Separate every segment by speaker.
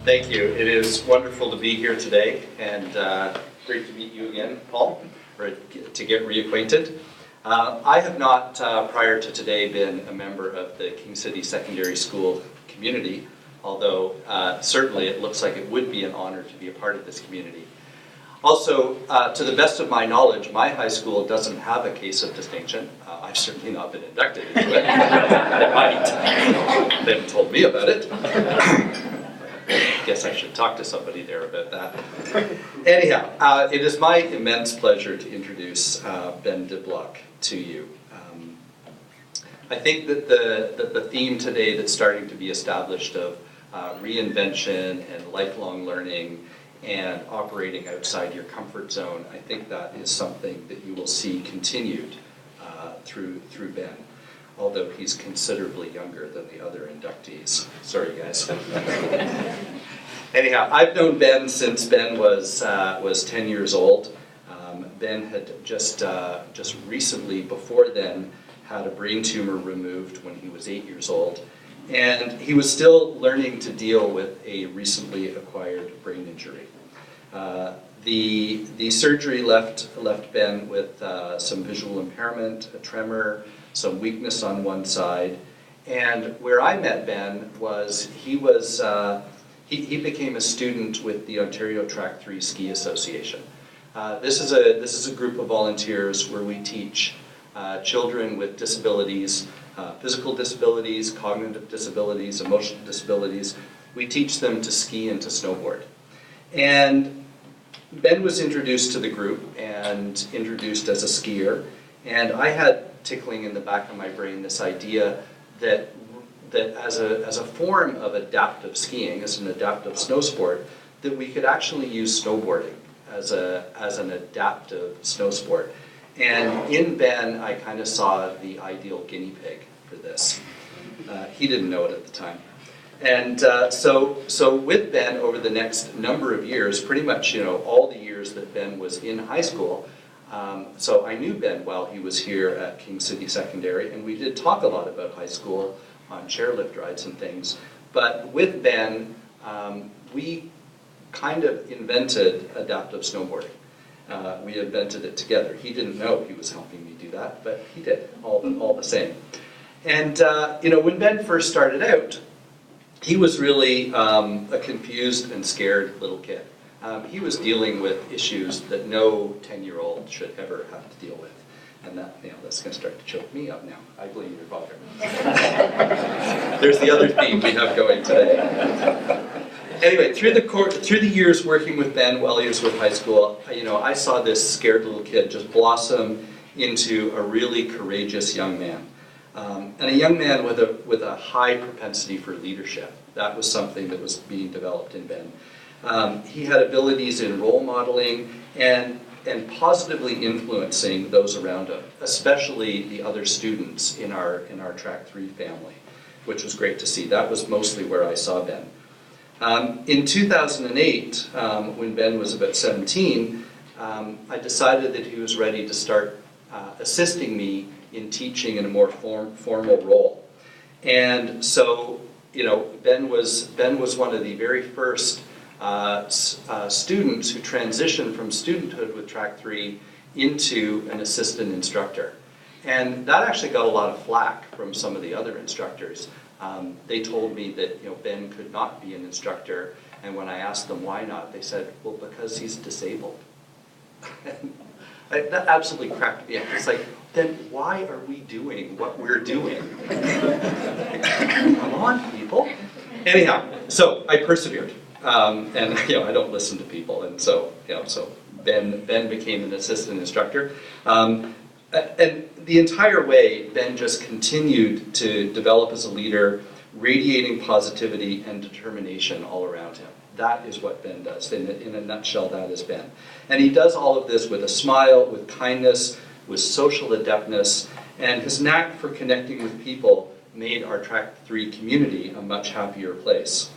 Speaker 1: Thank you. It is wonderful to be here today, and great to meet you again, Paul, or to get reacquainted. I have not, prior to today, been a member of the King City Secondary School community, although certainly it looks like it would be an honor to be a part of this community. Also, to the best of my knowledge, my high school doesn't have a case of distinction. I've certainly not been inducted into it. They might. They haven't told me about it. I guess I should talk to somebody there about that. Anyhow, it is my immense pleasure to introduce Ben Diplock to you. I think that the theme today that's starting to be established of reinvention and lifelong learning and operating outside your comfort zone, I think that is something that you will see continued through Ben, although he's considerably younger than the other inductees. Sorry, guys. Anyhow, I've known Ben since Ben was 10 years old. Ben had just recently, before then, had a brain tumor removed when he was 8 years old. And he was still learning to deal with a recently acquired brain injury. The surgery left Ben with some visual impairment, a tremor, some weakness on one side. And where I met Ben was he became a student with the Ontario Track 3 Ski Association. This is a group of volunteers where we teach children with disabilities, physical disabilities, cognitive disabilities, emotional disabilities. We teach them to ski and to snowboard. And Ben was introduced to the group and introduced as a skier, and I had tickling in the back of my brain this idea that as a form of adaptive skiing, as an adaptive snow sport, that we could actually use snowboarding as an adaptive snow sport. And in Ben, I kind of saw the ideal guinea pig for this. He didn't know it at the time. And so with Ben, over the next number of years, pretty much all the years that Ben was in high school, so I knew Ben while he was here at King City Secondary, and we did talk a lot about high school on chairlift rides and things. But with Ben, we kind of invented adaptive snowboarding. We invented it together. He didn't know he was helping me do that, but he did, all the same. And when Ben first started out, he was really a confused and scared little kid. He was dealing with issues that no 10-year-old should ever have to deal with. And that's going to start to choke me up now. I blame your father. There's the other theme we have going today. Anyway, through the years working with Ben while he was with high school, I saw this scared little kid just blossom into a really courageous young man. And a young man with a high propensity for leadership. That was something that was being developed in Ben. He had abilities in role modeling and positively influencing those around him, especially the other students in our Track 3 family, which was great to see. That was mostly where I saw Ben. In 2008, when Ben was about 17, I decided that he was ready to start assisting me in teaching in a more formal role. And so, Ben was one of the very first students who transitioned from studenthood with Track 3 into an assistant instructor. And that actually got a lot of flack from some of the other instructors. They told me that Ben could not be an instructor, and when I asked them why not, they said, well, because he's disabled. That absolutely cracked me up. It's like, then why are we doing what we're doing? Come on, people. Anyhow, so I persevered. And I don't listen to people, and so Ben became an assistant instructor, and the entire way Ben just continued to develop as a leader, radiating positivity and determination all around him. That is what Ben does. In a nutshell, that is Ben, and he does all of this with a smile, with kindness, with social adeptness, and his knack for connecting with people made our Track 3 community a much happier place.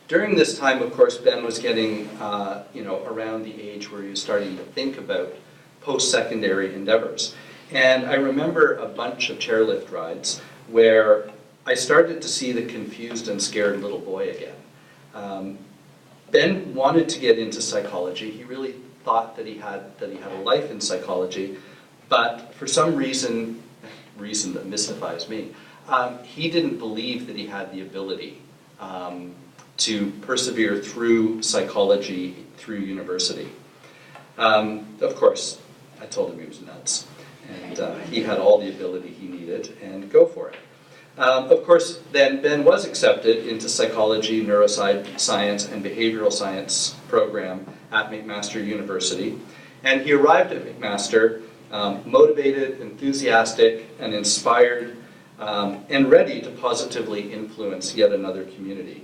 Speaker 1: During this time, of course, Ben was getting, around the age where he was starting to think about post-secondary endeavors. And I remember a bunch of chairlift rides where I started to see the confused and scared little boy again. Ben wanted to get into psychology. He really thought that he had a life in psychology, but for some reason that mystifies me, he didn't believe that he had the ability to persevere through psychology through university. Of course, I told him he was nuts, and he had all the ability he needed, and go for it. Of course, then Ben was accepted into psychology, neuroscience, and behavioral science program at McMaster University, and he arrived at McMaster motivated, enthusiastic, and inspired, and ready to positively influence yet another community.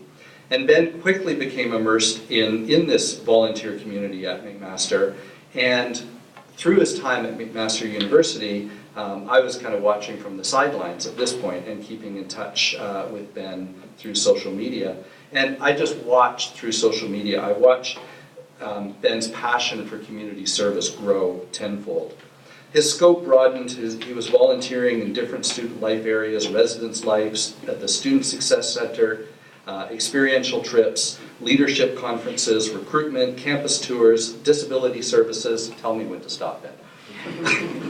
Speaker 1: And Ben quickly became immersed in this volunteer community at McMaster, and through his time at McMaster University, I was kind of watching from the sidelines at this point and keeping in touch with Ben through social media. And I just watched through social media, I watched Ben's passion for community service grow tenfold. His scope broadened, he was volunteering in different student life areas, residence lives, at the Student Success Center, experiential trips, leadership conferences, recruitment, campus tours, disability services. Tell me when to stop, Ben.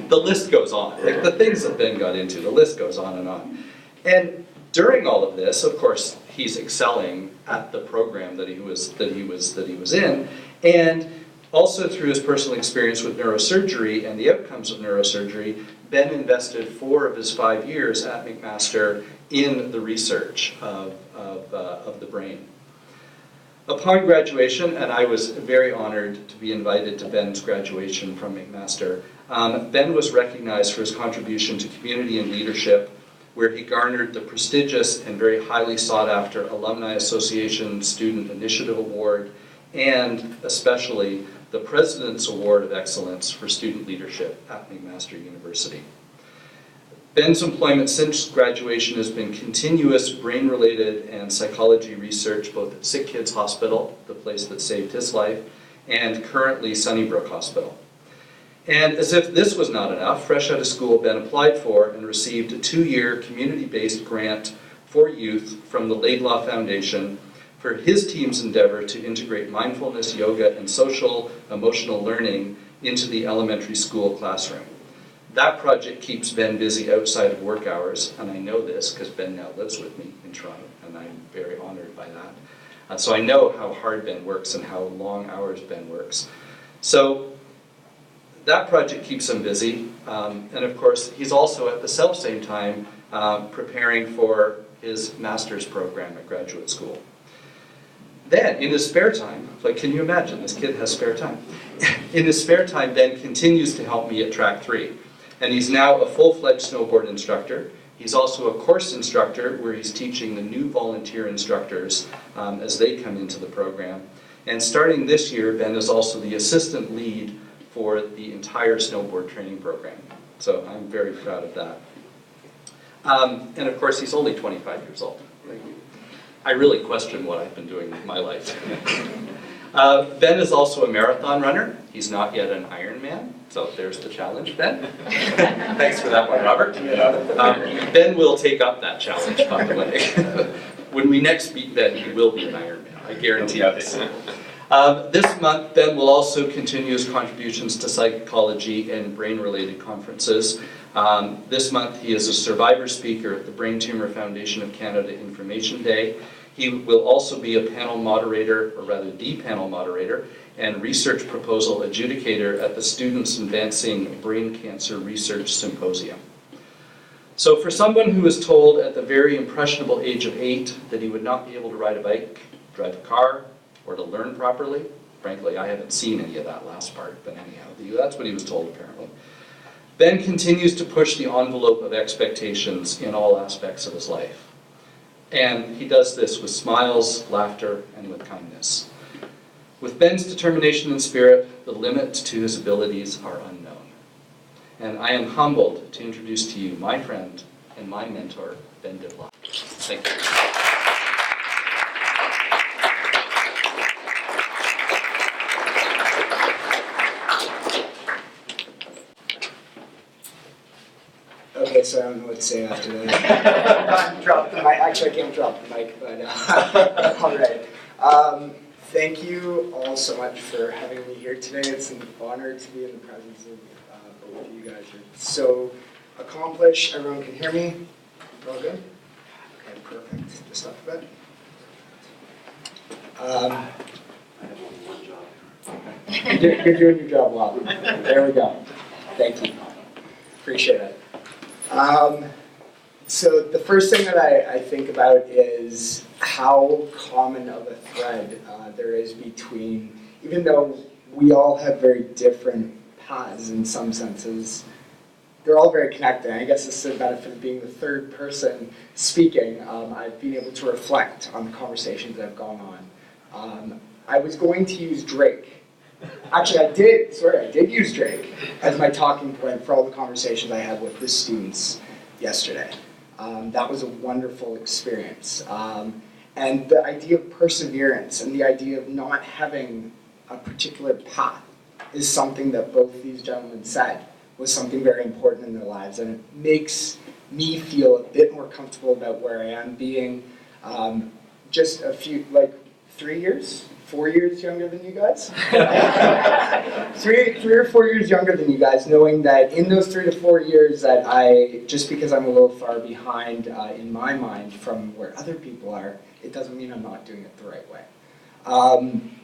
Speaker 1: The list goes on. Like the things that Ben got into, the list goes on and on. And during all of this, of course, he's excelling at the program that he was in, and also through his personal experience with neurosurgery and the outcomes of neurosurgery, Ben invested 4 of his 5 years at McMaster in the research of the brain. Upon graduation, and I was very honored to be invited to Ben's graduation from McMaster, Ben was recognized for his contribution to community and leadership, where he garnered the prestigious and very highly sought after Alumni Association Student Initiative Award, and especially the President's Award of Excellence for Student Leadership at McMaster University. Ben's employment since graduation has been continuous brain-related and psychology research, both at Sick Kids Hospital, the place that saved his life, and currently Sunnybrook Hospital. And as if this was not enough, fresh out of school, Ben applied for and received a 2-year community-based grant for youth from the Laidlaw Foundation for his team's endeavor to integrate mindfulness, yoga, and social emotional learning into the elementary school classroom. That project keeps Ben busy outside of work hours, and I know this because Ben now lives with me in Toronto, and I'm very honored by that. So I know how hard Ben works and how long hours Ben works. So that project keeps him busy, and of course he's also at the self-same time preparing for his master's program at graduate school. Then, in his spare time, like, can you imagine, this kid has spare time. In his spare time, Ben continues to help me at Track 3. And he's now a full-fledged snowboard instructor. He's also a course instructor where he's teaching the new volunteer instructors as they come into the program. And starting this year, Ben is also the assistant lead for the entire snowboard training program. So I'm very proud of that. And of course, he's only 25 years old. I really question what I've been doing with my life. Ben is also a marathon runner. He's not yet an Ironman, so there's the challenge, Ben. Thanks for that one, Robert. Ben will take up that challenge, by the way. When we next meet Ben, he will be an Ironman. I guarantee this. This month, Ben will also continue his contributions to psychology and brain-related conferences. This month, he is a survivor speaker at the Brain Tumor Foundation of Canada Information Day. He will also be a panel moderator, or rather the panel moderator, and research proposal adjudicator at the Students Advancing Brain Cancer Research Symposium. So for someone who was told at the very impressionable age of 8 that he would not be able to ride a bike, drive a car, or to learn properly, frankly, I haven't seen any of that last part, but anyhow, that's what he was told apparently. Ben continues to push the envelope of expectations in all aspects of his life. And he does this with smiles, laughter, and with kindness. With Ben's determination and spirit, the limits to his abilities are unknown. And I am humbled to introduce to you my friend and my mentor, Ben Diplock. Thank you.
Speaker 2: Okay, so I don't know what to say after that. Drop the mic. Actually, I can't drop the mic, but all right. Thank you all so much for having me here today. It's an honor to be in the presence of both of you guys. You're so accomplished. Everyone can hear me? All good? Okay, perfect. Just up a bit. You're doing your job well. There we go. Thank you. Appreciate it. So the first thing that I think about is how common of a thread there is between, even though we all have very different paths in some senses, they're all very connected. I guess this is the benefit of being the third person speaking. I've been able to reflect on the conversations that have gone on. I was going to use Drake. Actually, I did use Drake as my talking point for all the conversations I had with the students yesterday. That was a wonderful experience. And the idea of perseverance and the idea of not having a particular path is something that both these gentlemen said was something very important in their lives. And it makes me feel a bit more comfortable about where I am, being just a few, like 4 years younger than you guys? three or 4 years younger than you guys, knowing that in those 3 to 4 years that just because I'm a little far behind in my mind from where other people are, it doesn't mean I'm not doing it the right way. I'm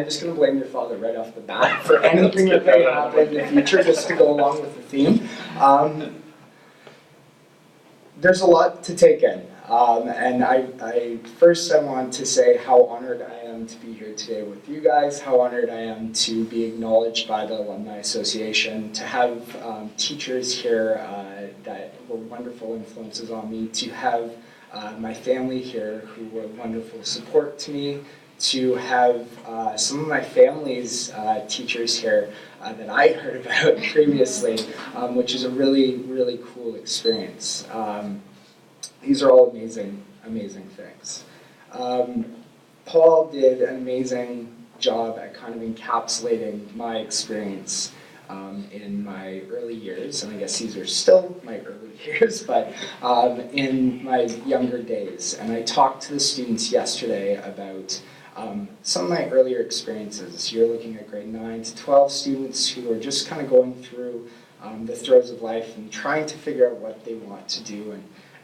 Speaker 2: just going to blame your father right off the bat for anything that may happen in the future, just to go along with the theme. There's a lot to take in. And I want to say how honored I am to be here today with you guys, how honored I am to be acknowledged by the Alumni Association, to have teachers here that were wonderful influences on me, to have my family here who were wonderful support to me, to have some of my family's teachers here that I heard about previously, which is a really, really cool experience. These are all amazing, amazing things. Paul did an amazing job at kind of encapsulating my experience in my early years, and I guess these are still my early years, but in my younger days. And I talked to the students yesterday about some of my earlier experiences. You're looking at grade 9 to 12 students who are just kind of going through the throes of life and trying to figure out what they want to do.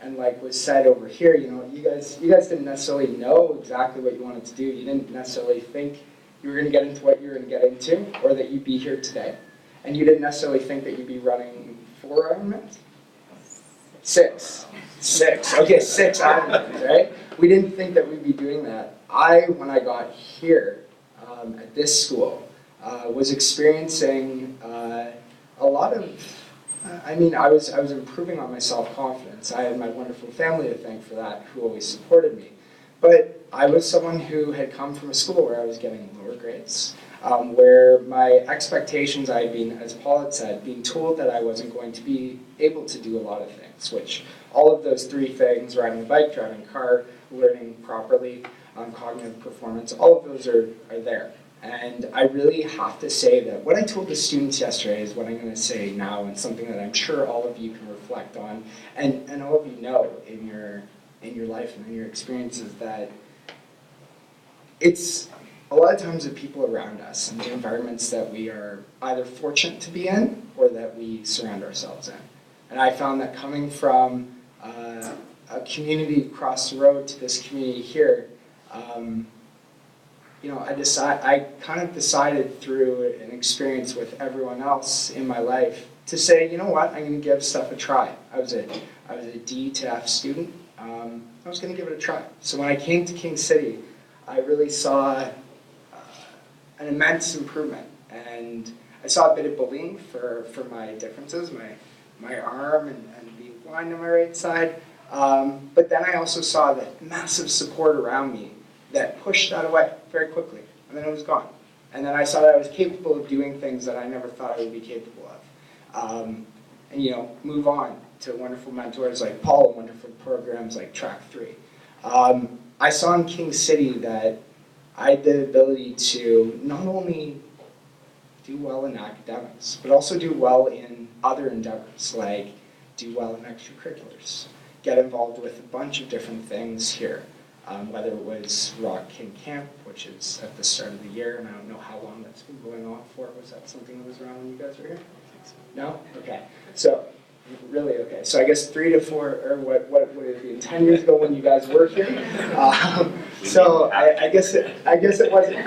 Speaker 2: And like was said over here, you guys didn't necessarily know exactly what you wanted to do. You didn't necessarily think you were going to get into what you were going to get into, or that you'd be here today. And you didn't necessarily think that you'd be running 4 Ironmans? 6. Okay, 6 Ironmans, right? We didn't think that we'd be doing that. When I got here at this school, was experiencing a lot of I was improving on my self-confidence. I had my wonderful family to thank for that, who always supported me. But I was someone who had come from a school where I was getting lower grades, where my expectations, I had been, as Paul had said, being told that I wasn't going to be able to do a lot of things, which all of those 3 things, riding a bike, driving a car, learning properly, cognitive performance, all of those are there. And I really have to say that what I told the students yesterday is what I'm going to say now, and something that I'm sure all of you can reflect on, and all of you know in your life and in your experiences, that it's a lot of times the people around us and the environments that we are either fortunate to be in or that we surround ourselves in. And I found that coming from a community across the road to this community here, I kind of decided through an experience with everyone else in my life to say, you know what, I'm going to give stuff a try. I was a D to F student. I was going to give it a try. So when I came to King City, I really saw an immense improvement. And I saw a bit of bullying for my differences, my arm and being blind on my right side. But then I also saw that massive support around me that pushed that away very quickly, and then it was gone. And then I saw that I was capable of doing things that I never thought I would be capable of. And move on to wonderful mentors like Paul, and wonderful programs like Track 3. I saw in King City that I had the ability to not only do well in academics, but also do well in other endeavors, like do well in extracurriculars, get involved with a bunch of different things here. Whether it was Rock King Camp, which is at the start of the year, and I don't know how long that's been going on for. Was that something that was around when you guys were here? No? Okay. So, really, okay. So I guess 3 to 4, or what would it be, 10 years ago when you guys were here? So I guess it wasn't,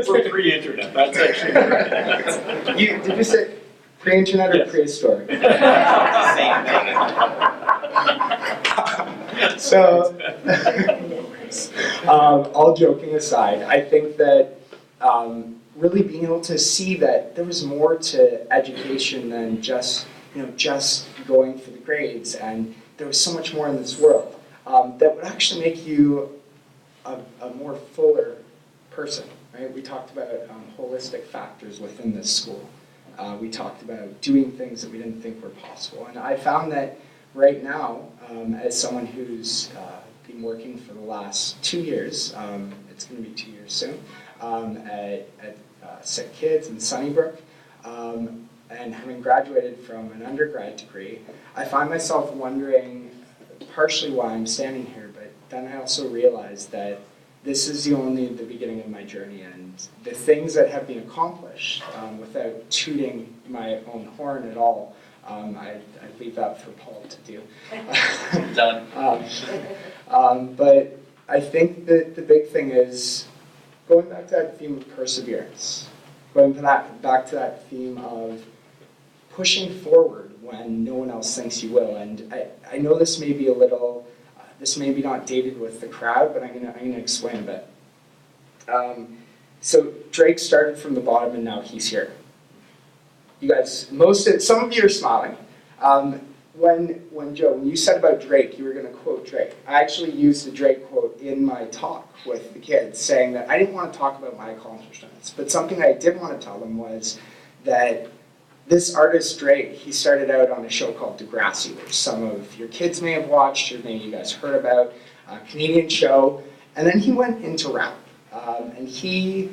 Speaker 3: We're pre-internet, that's actually correct.
Speaker 2: Did you say pre-internet or
Speaker 3: Yes.
Speaker 2: prehistoric?
Speaker 3: Same thing.
Speaker 2: So, all joking aside, I think that really being able to see that there was more to education than just going for the grades, and there was so much more in this world that would actually make you a more fuller person. Right? We talked about holistic factors within this school. We talked about doing things that we didn't think were possible, and I found that right now, as someone who's been working for the last 2 years, it's going to be 2 years soon, at Sick Kids in Sunnybrook, and having graduated from an undergrad degree, I find myself wondering partially why I'm standing here, but then I also realized that this is only the beginning of my journey, and the things that have been accomplished without tooting my own horn at all, I leave that for Paul to do.
Speaker 3: Done.
Speaker 2: But I think that the big thing is going back to that theme of perseverance, going back to that theme of pushing forward when no one else thinks you will. And I know this may be this may be not dated with the crowd, but I'm gonna explain a bit. So Drake started from the bottom, and now he's here. You guys, some of you are smiling. When Joe, when you said about Drake, you were going to quote Drake. I actually used the Drake quote in my talk with the kids, saying that I didn't want to talk about my accomplishments, but something I did want to tell them was that this artist Drake, he started out on a show called Degrassi, which some of your kids may have watched, or maybe you guys heard about, a Canadian show, and then he went into rap, and he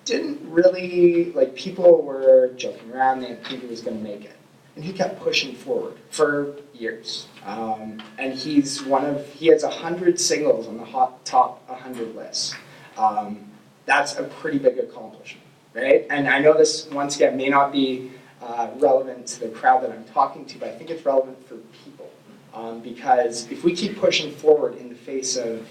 Speaker 2: didn't really, people were joking around, they didn't think he was going to make it. And he kept pushing forward for years. And he has 100 singles on the top 100 list. That's a pretty big accomplishment, right? And I know this, once again, may not be relevant to the crowd that I'm talking to, but I think it's relevant for people. Because if we keep pushing forward in the face of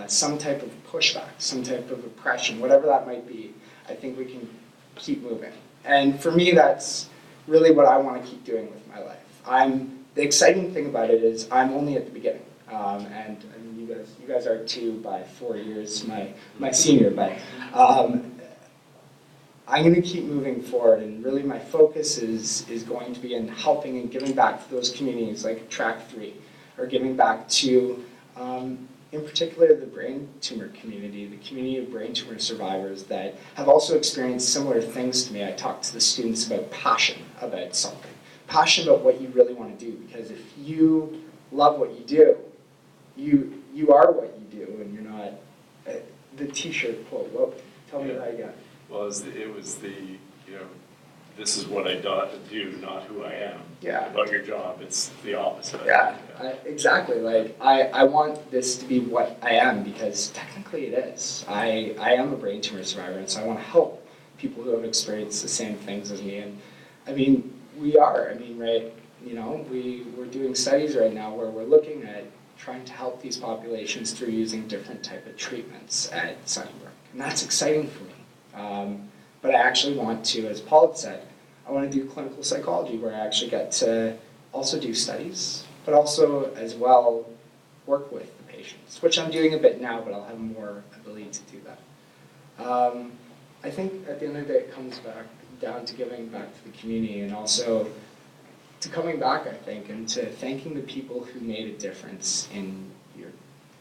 Speaker 2: some type of pushback, some type of oppression, whatever that might be, I think we can keep moving. And for me, that's really what I want to keep doing with my life. The exciting thing about it is I'm only at the beginning, and you guys are too by 4 years, my senior, but I'm going to keep moving forward, and really my focus is going to be in helping and giving back to those communities like Track 3, or giving back to, in particular, the brain tumor community, the community of brain tumor survivors that have also experienced similar things to me. I talk to the students about passion about something, passion about what you really want to do, because if you love what you do, you are what you do, and you're not the t-shirt quote. Well, tell me that again.
Speaker 3: Well, it was the this is what I do, not who I am.
Speaker 2: Yeah.
Speaker 3: About your job, it's the opposite.
Speaker 2: Yeah, exactly. I want this to be what I am, because technically it is. I am a brain tumor survivor, and so I want to help people who have experienced the same things as me. And I mean, we are. I mean, right? We're doing studies right now where we're looking at trying to help these populations through using different type of treatments at Sunnybrook, and that's exciting for me. But I actually want to, as Paul had said, I want to do clinical psychology, where I actually get to also do studies, but also as well work with the patients, which I'm doing a bit now, but I'll have more ability to do that. I think at the end of the day it comes back down to giving back to the community, and also to coming back, I think, and to thanking the people who made a difference in your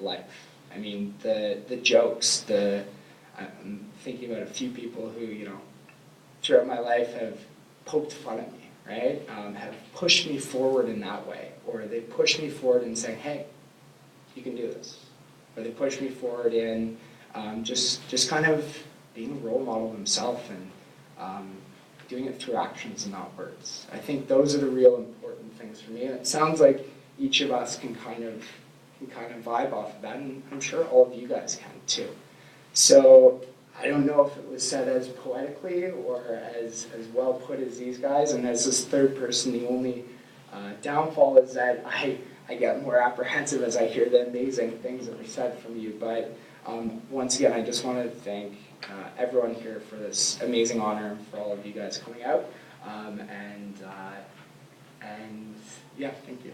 Speaker 2: life. I mean, the jokes, I'm thinking about a few people who, throughout my life have poked fun at me, right? Have pushed me forward in that way, or they push me forward in saying, hey, you can do this. Or they push me forward in just kind of being a role model themselves, and doing it through actions and not words. I think those are the real important things for me. And it sounds like, each of us can kind of vibe off of that, and I'm sure all of you guys can too. So I don't know if it was said as poetically or as well put as these guys, and as this third person, the only downfall is that I get more apprehensive as I hear the amazing things that were said from you. But once again, I just wanted to thank everyone here for this amazing honor, and for all of you guys coming out. And yeah, thank you.